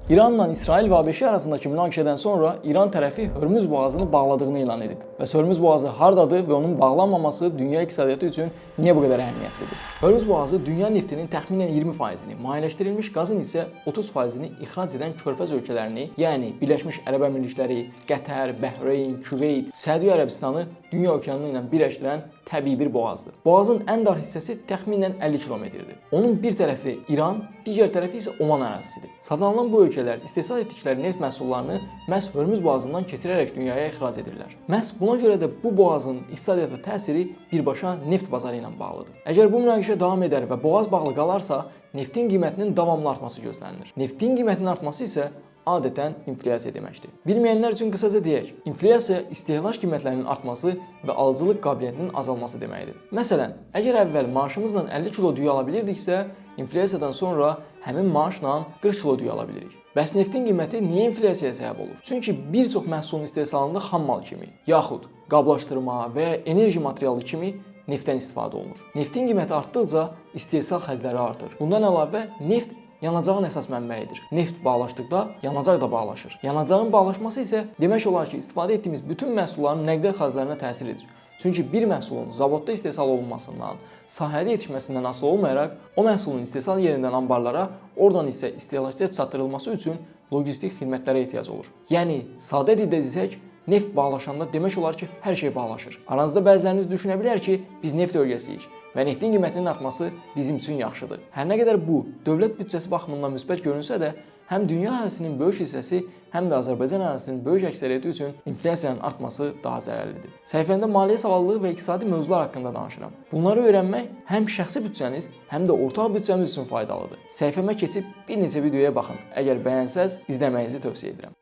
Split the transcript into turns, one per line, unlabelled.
İranla İsrail və ABŞ arasındakı münaqişədən sonra İran tərəfi Hörmüz boğazını bağladığını elan edib. Bəs Hörmüz boğazı hardadır və onun bağlanmaması dünya iqtisadiyyatı üçün niyə bu qədər əhəmiyyətlidir? Hörmüz boğazı dünya neftinin təxminən 20%-ni, mayeləşdirilmiş qazın isə 30%-ni ixrac edən körfəz ölkələrini, yəni Birləşmiş Ərəb Əmirlikləri, Qətər, Bəhreyn, Küveyt, Səudiyyə Ərəbistanı dünya okeanı ilə birləşdirən təbii bir boğazdır. Boğazın ən dar hissəsi təxminən 50 kilometrdir. Onun bir tərəfi İran, digər tərəfi isə Oman ərazisidir. Sadalanan bu ölkələr istehsal etdikləri neft məhsullarını məhz Hörmüz boğazından keçirərək dünyaya ixrac edirlər. Məhz buna görə də bu boğazın iqtisadiyyata təsiri birbaşa neft bazarı ilə bağlıdır. Əgər bu münaqişə davam edər və boğaz bağlı qalarsa, neftin qiymətinin davamlı artması gözlənilir. Neftin qiymətinin artması isə adətən inflyasiya deməkdir. Bilməyənlər üçün qısaca deyək, inflyasiya istehlak qiymətlərinin artması və alıcılıq qabiliyyətinin azalması deməkdir. Məsələn, əgər əvvəl maaşımızla 50 kilo düyü ala bilirdiksə, inflyasiyadan sonra həmin maaşla 40 kilo düyü ala bilirik. Bəs neftin qiyməti niyə inflyasiyaya səbəb olur? Çünki bir çox məhsulun istehsalında xam mal kimi, yaxud qablaşdırma və ya enerji materialı kimi neftdən istifadə olunur. Neftin qiyməti artdıqca istehsal xərcləri artır. Bundan əlavə neft yanacağın əsas mənbəyidir. Neft bağlaşdıqda yanacaq da bağlaşır. Yanacağın bağlaşması isə demək olar ki, istifadə etdiyimiz bütün məhsulların nəqliyyat xərclərinə təsir edir. Çünki bir məhsulun zavodda istehsal olunmasından, sahədə yetişməsindən asılı olmayaraq, o məhsulun istehsal yerindən anbarlara, oradan isə istehlakçıya çatdırılması üçün logistik xidmətlərə ehtiyac olur. Yəni, sadə dildə desək, neft bağlaşanda demək olar ki, hər şey bağlaşır. Aranızda bəziləriniz düşünə bilər ki, biz neft ölkəsiyik və neftin qiymətinin artması bizim üçün yaxşıdır. Hər nə qədər bu, dövlət büdcəsi baxımından müsbət görünsə də, həm dünya əhalisinin böyük hissəsi, həm də Azərbaycan əhalisinin böyük əksəriyyəti üçün inflyasiyanın artması daha zərərlidir. Səhifəmdə maliyyə savadlılığı və iqtisadi mövzular haqqında danışıram. Bunları öyrənmək həm şəxsi büdcəniz, həm də ortaq büdcəmiz üçün faydalıdır. Səhifəmə keçib bir neçə videoya baxın. Əgər bəyənsəz, izləməyinizi tövsiyə edirəm.